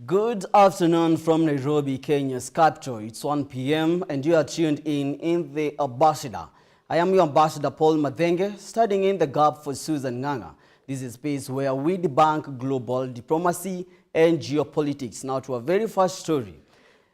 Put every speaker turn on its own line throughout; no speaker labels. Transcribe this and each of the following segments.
Good afternoon from Nairobi, Kenya's capital. It's 1 p.m. and you are tuned in The Ambassador. I am your ambassador, Paul Madenge, studying in the gap for Susan Nganga. This is a space where we debunk global diplomacy and geopolitics. Now to our very first story.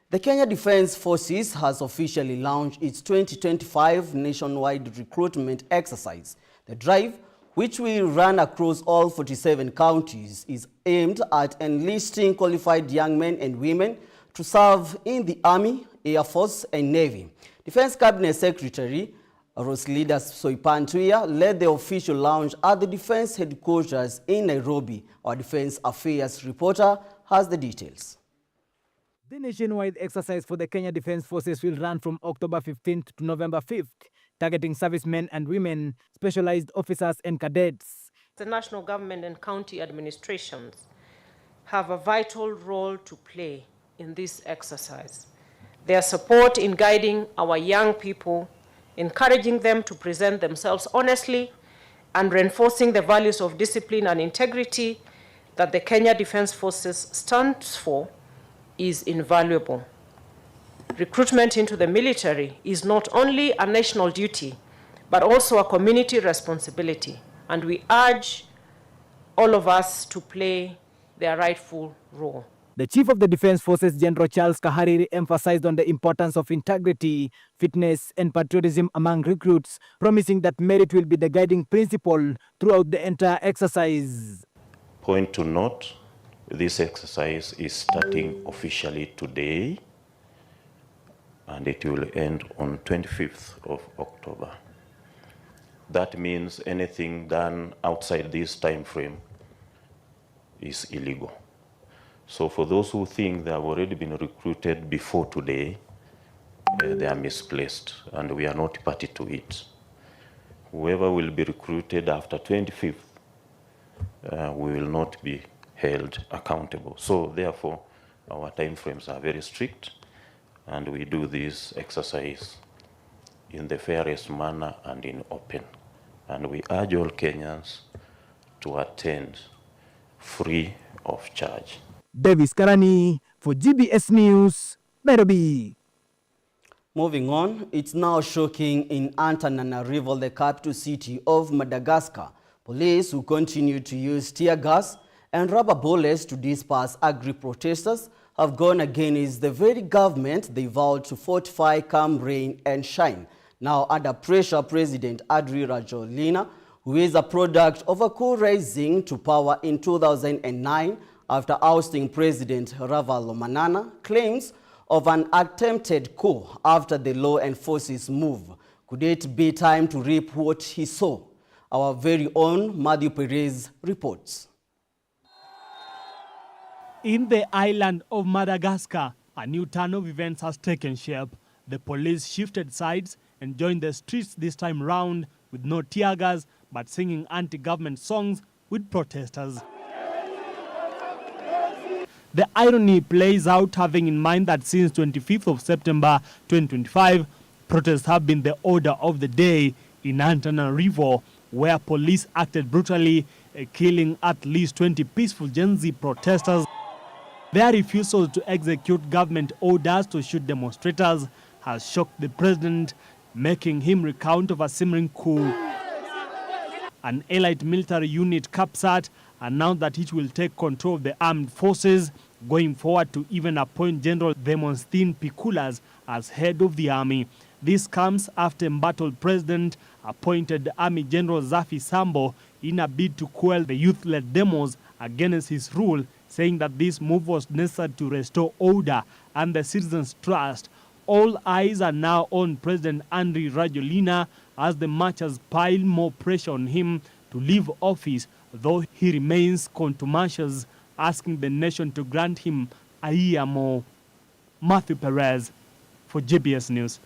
The Kenya Defence Forces has officially launched its 2025 nationwide recruitment exercise. The drive, which will run across all 47 counties, is aimed at enlisting qualified young men and women to serve in the Army, Air Force, and Navy. Defense Cabinet Secretary Roslida Soipantuya led the official launch at the Defense Headquarters in Nairobi. Our Defense Affairs reporter has the details.
The nationwide exercise for the Kenya Defence Forces will run from October 15th to November 5th, targeting servicemen and women, specialized officers and cadets.
The national government and county administrations have a vital role to play in this exercise. Their support in guiding our young people, encouraging them to present themselves honestly, and reinforcing the values of discipline and integrity that the Kenya Defence Forces stands for is invaluable. Recruitment into the military is not only a national duty, but also a community responsibility, and we urge all of us to play their rightful role.
The Chief of the Defence Forces, General Charles Kahariri, emphasized on the importance of integrity, fitness, and patriotism among recruits, promising that merit will be the guiding principle throughout the entire exercise.
Point to note, this exercise is starting officially today, and it will end on 25th of October. That means anything done outside this time frame is illegal. So for those who think they have already been recruited before today, they are misplaced, and we are not party to it. Whoever will be recruited after 25th, we will not be held accountable. So therefore, our time frames are very strict, and we do this exercise in the fairest manner and in open. And we urge all Kenyans to attend free of charge.
Davis Karani for GBS News, Nairobi.
Moving on, it's now shocking in Antananarivo, the capital city of Madagascar. Police who continue to use tear gas and rubber bullets to disperse angry protesters have gone against the very government they vowed to fortify, come rain and shine. Now under pressure, President Andry Rajoelina, who is a product of a coup rising to power in 2009 after ousting President Ravalomanana, claims of an attempted coup after the law enforcement move. Could it be time to reap what he saw? Our very own Matthew Perez reports.
In the island of Madagascar, a new turn of events has taken shape. The police shifted sides and joined the streets this time round with no tear gas, but singing anti-government songs with protesters. The irony plays out, having in mind that since 25th of September 2025, protests have been the order of the day in Antananarivo, where police acted brutally, killing at least 20 peaceful Gen Z protesters. Their refusal to execute government orders to shoot demonstrators has shocked the president, making him recount of a simmering coup. An elite military unit, CAPSAT, announced that it will take control of the armed forces, going forward to even appoint General Demosthenes Pikulas as head of the army. This comes after embattled president appointed Army General Zafi Sambo in a bid to quell the youth-led demos against his rule, saying that this move was necessary to restore order and the citizens' trust. All eyes are now on President Andry Rajoelina as the marchers pile more pressure on him to leave office, though he remains contumacious, asking the nation to grant him a year more. Matthew Perez for GBS News.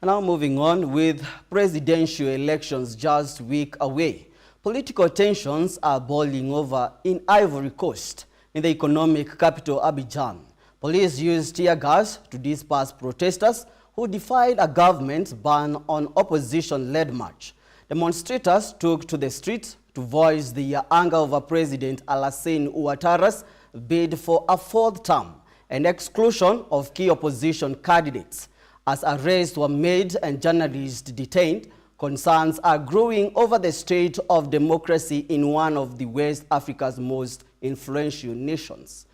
Now moving on, with presidential elections just a week away, political tensions are boiling over in Ivory Coast, in the economic capital Abidjan. Police used tear gas to disperse protesters who defied a government ban on opposition-led march. Demonstrators took to the streets to voice their anger over President Alassane Ouattara's bid for a fourth term and exclusion of key opposition candidates. As arrests were made and journalists detained, concerns are growing over the state of democracy in one of the West Africa's most influential nations.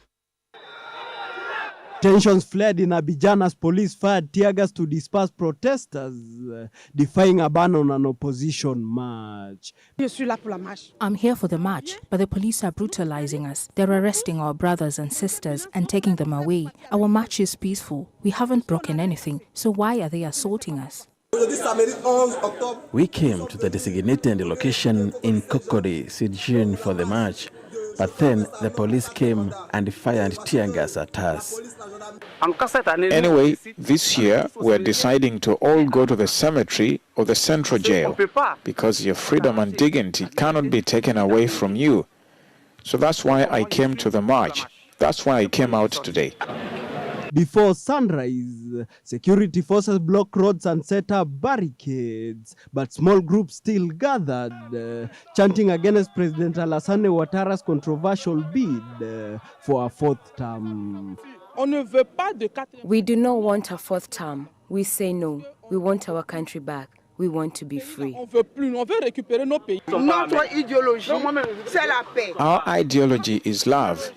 Tensions flared in Abidjan as police fired tear gas to disperse protesters, defying a ban on an opposition march.
I'm here for the march, but the police are brutalizing us. They're arresting our brothers and sisters and taking them away. Our march is peaceful. We haven't broken anything, so why are they assaulting us?
We came to the designated location in Kokori, Sijin for the march, but then the police came and fired tear gas at us.
Anyway, this year we're deciding to all go to the cemetery or the central jail because your freedom and dignity cannot be taken away from you. So that's why I came to the march. That's why I came out today.
Before sunrise, security forces blocked roads and set up barricades, but small groups still gathered, chanting against President Alassane Ouattara's controversial bid for a fourth term.
We do not want a fourth term. We say no. We want our country back. We want to be free.
Our ideology is love.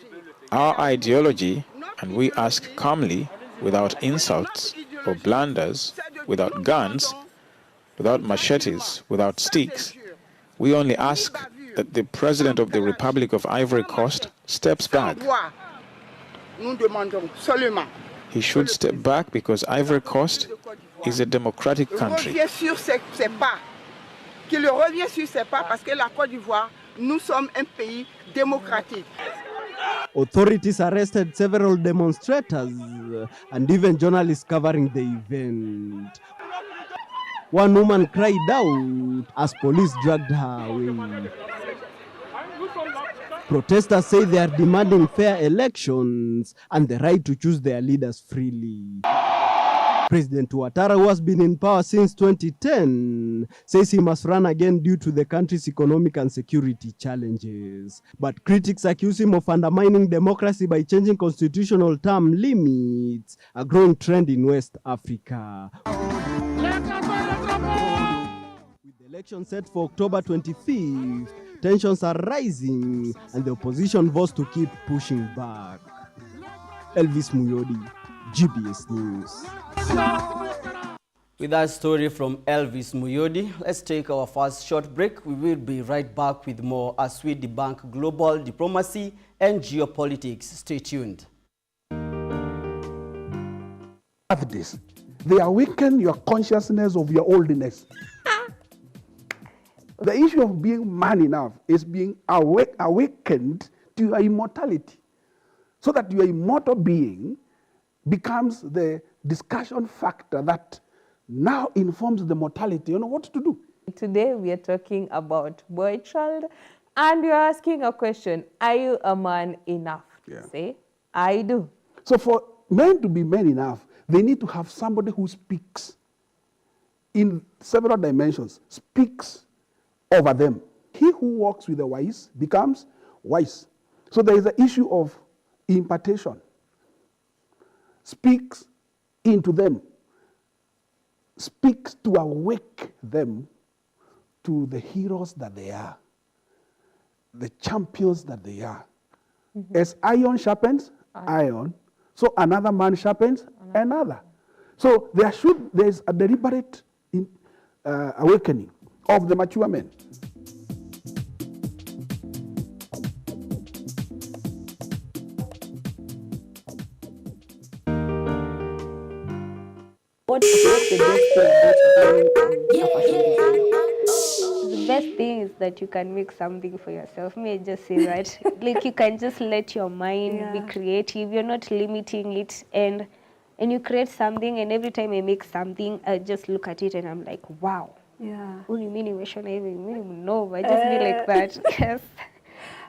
Our ideology, and we ask calmly, without insults or blunders, without guns, without machetes, without sticks. We only ask that the President of the Republic of Ivory Coast steps back. He should step back because Ivory Coast is a democratic country.
Authorities arrested several demonstrators and even journalists covering the event. One woman cried out as police dragged her away. Protesters say they are demanding fair elections and the right to choose their leaders freely. President Ouattara, who has been in power since 2010, says he must run again due to the country's economic and security challenges. But critics accuse him of undermining democracy by changing constitutional term limits, a growing trend in West Africa. With the election set for October 25th, tensions are rising and the opposition vows to keep pushing back. Elvis Muyodi, GBS News.
With that story from Elvis Muyodi, let's take our first short break. We will be right back with more as we debunk global diplomacy and geopolitics. Stay tuned.
Have this. They awaken your consciousness of your oldness. The issue of being man enough is being awakened to your immortality, so that your immortal being becomes the discussion factor that now informs the mortality. You know what to do.
Today we are talking about boy child, and you're asking a question: are you a man enough?
Yeah.
Say, I do.
So for men to be men enough, they need to have somebody who speaks in several dimensions, speaks over them. He who walks with the wise becomes wise. So there is the issue of impartation. Speaks into them, speaks to awake them to the heroes that they are, the champions that they are. Mm-hmm. As iron sharpens iron, so another man sharpens another. So there is a deliberate awakening of the mature men.
What's the best thing is that you can make something for yourself. May I just say that? Like, you can just let your mind be creative. You're not limiting it, and you create something, and every time I make something, I just look at it and I'm like, wow.
Yeah.
What do you mean? I just be like that. Yes.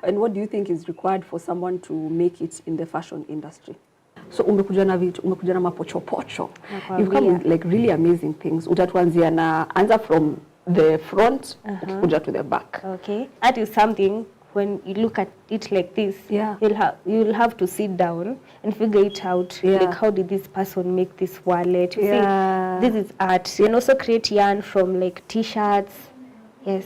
And what do you think is required for someone to make it in the fashion industry? So umekuja na mapochopocho. You've come with like really amazing things. Utatuanzia na answer from the front kuja to the back.
Okay. That is something when you look at it like this, you'll have to sit down and figure it out. Like, how did this person make this wallet? You see, this is art. You can also create yarn from like t-shirts. Yes.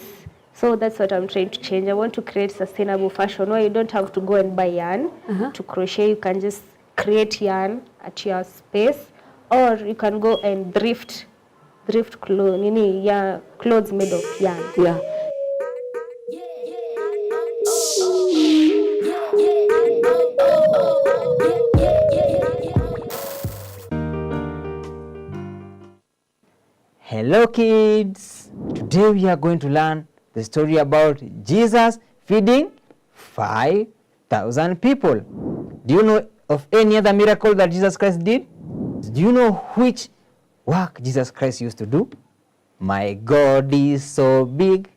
So that's what I'm trying to change. I want to create sustainable fashion where you don't have to go and buy yarn to crochet. You can just create yarn at your space, or you can go and thrift clothes, clothes made of yarn.
Yeah.
Hello kids! Today we are going to learn the story about Jesus feeding 5,000 people. Do you know of any other miracle that Jesus Christ did? Do you know which work Jesus Christ used to do? My God is so big,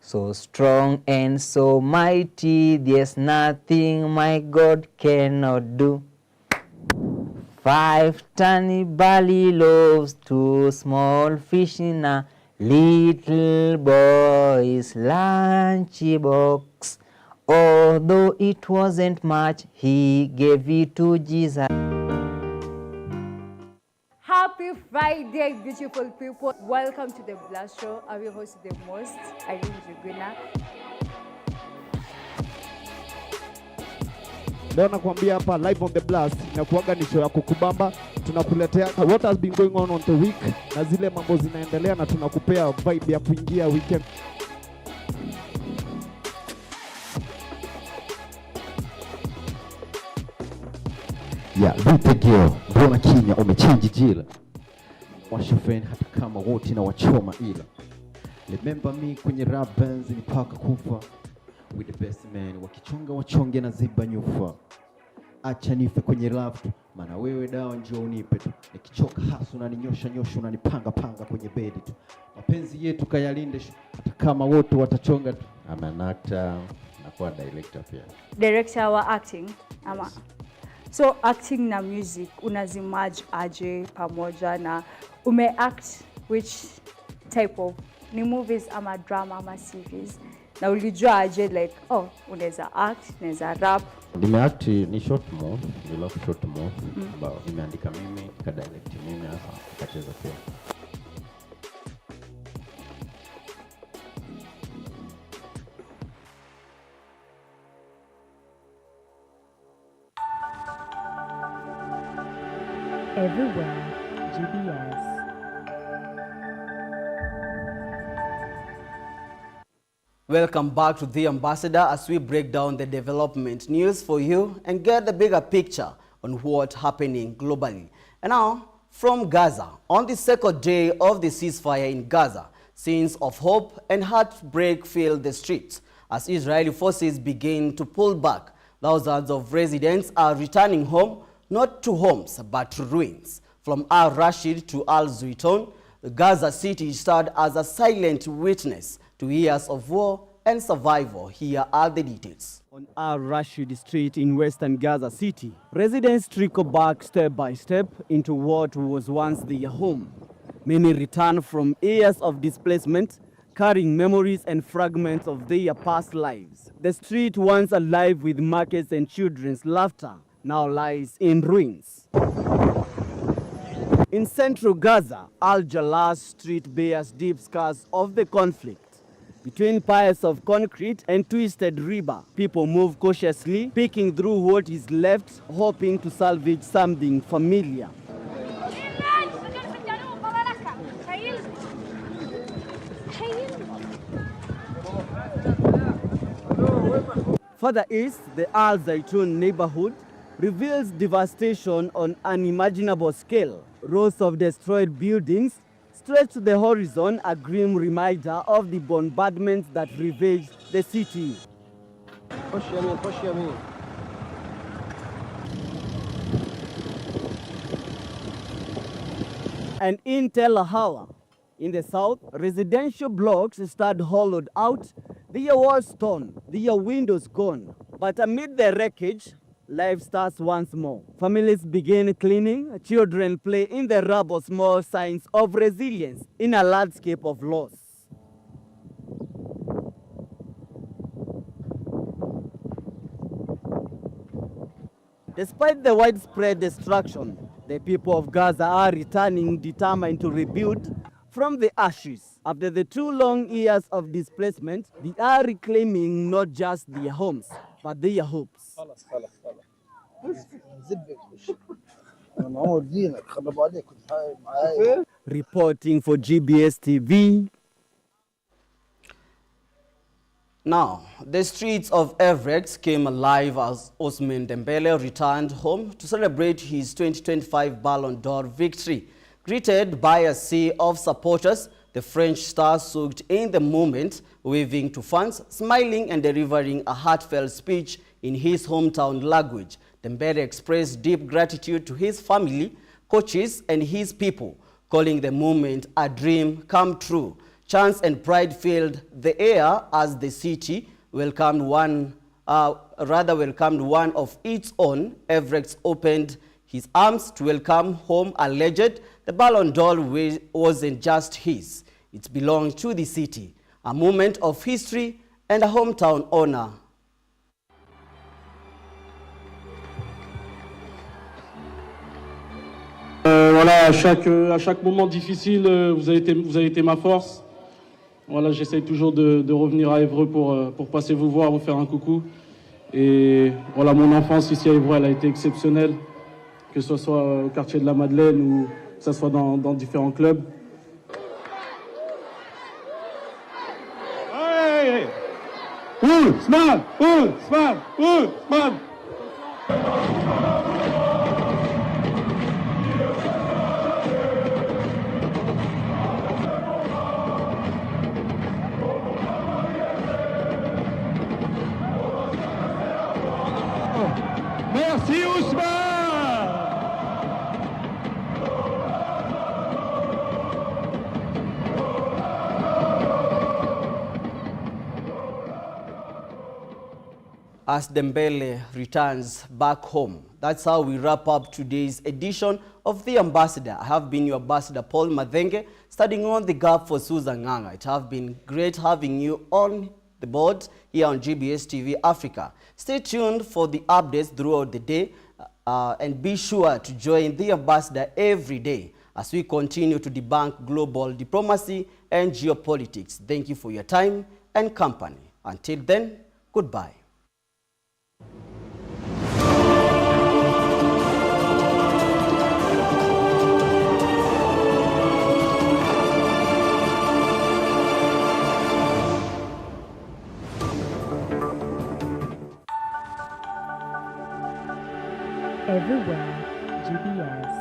so strong and so mighty, there's nothing my God cannot do. 5 tiny barley loaves, 2 small fish in a little boy's lunchbox. Although it wasn't much, he gave it to Jesus.
Happy Friday, beautiful people. Welcome to the Blast Show. I will host the most, Irene Juguna.
Leo nakwambia hapa live on the blast inakuaga ni show ya kukubamba. Tunakuletea what has been going on the week na zile mambo zinaendelea, na tunakupea vibe ya kuingia weekend.
Vitegeo, mbona kinya umechange jila. Washofeni hata kama wote na wachoma ila. Remember me kwenye rap bands ni paka kufa. With the best man, wakichonga wachonge na ziba nyufa. Acha nife kwenye raft, maana wewe dawa njoo unipe tu. Nikichoka hasu unaninyosha unanipanga kwenye bedi tu. Mapenzi yetu kayalinde hata kama wote watachonga tu. I'm an actor, nakuwa director pia.
Director wa acting ama. So acting na music unazimerge aje pamoja, na umeact which type of ni movies ama drama ama series? Na ulijua aje like unaweza act, unaweza rap?
Nimeact ni short movie, ni love short movie. Nimeandika mimi, ka direct mimi, hasa nikacheza pia.
Everywhere, GBS.
Welcome back to The Ambassador as we break down the development news for you and get the bigger picture on what's happening globally. And now, from Gaza, on the second day of the ceasefire in Gaza, scenes of hope and heartbreak fill the streets. As Israeli forces begin to pull back, thousands of residents are returning home, not to homes, but to ruins. From Al-Rashid to Al-Zuiton, Gaza City stood as a silent witness to years of war and survival. Here are the details.
On Al-Rashid Street in western Gaza City, residents trickle back step by step into what was once their home. Many return from years of displacement, carrying memories and fragments of their past lives. The street, once alive with markets and children's laughter, now lies in ruins. In central Gaza, Al-Jalal Street bears deep scars of the conflict. Between piles of concrete and twisted rebar, people move cautiously, picking through what is left, hoping to salvage something familiar. Further east, the Al-Zaitun neighborhood reveals devastation on an unimaginable scale. Rows of destroyed buildings stretch to the horizon, a grim reminder of the bombardments that ravaged the city. And in Tel Hawa, in the south, residential blocks stand hollowed out, their walls torn, their windows gone. But amid the wreckage, life starts once more. Families begin cleaning, children play in the rubble, small signs of resilience in a landscape of loss.
Despite the widespread destruction, the people of Gaza are returning determined to rebuild from the ashes. After the 2 long years of displacement, they are reclaiming not just their homes, but their hopes. Reporting for GBS TV. Now, the streets of Everett came alive as Ousmane Dembele returned home to celebrate his 2025 Ballon d'Or victory. Greeted by a sea of supporters, the French star soaked in the moment, waving to fans, smiling and delivering a heartfelt speech in his hometown language. Dembele expressed deep gratitude to his family, coaches and his people, calling the moment a dream come true. Chants and pride filled the air as the city welcomed one of its own. Everett opened his arms to welcome home a legend. The Ballon d'Or wasn't just his, it belonged to the city, a moment of history and a hometown honor.
Voilà, à chaque moment difficile, vous avez été ma force. Voilà, j'essaye toujours de revenir à Évreux pour passer vous voir, vous faire un coucou. Et voilà, mon enfance ici à Évreux, elle a été exceptionnelle, que ce soit au quartier de la Madeleine ou que ce soit dans différents clubs. Hey! Ousmane! Ousmane! Ousmane! Merci Ousmane!
As Dembele returns back home. That's how we wrap up today's edition of The Ambassador. I have been your ambassador, Paul Mathenge, studying on the gap for Susan Nganga. It has been great having you on the board here on GBS TV Africa. Stay tuned for the updates throughout the day and be sure to join The Ambassador every day as we continue to debunk global diplomacy and geopolitics. Thank you for your time and company. Until then, goodbye.
Everywhere, GBS.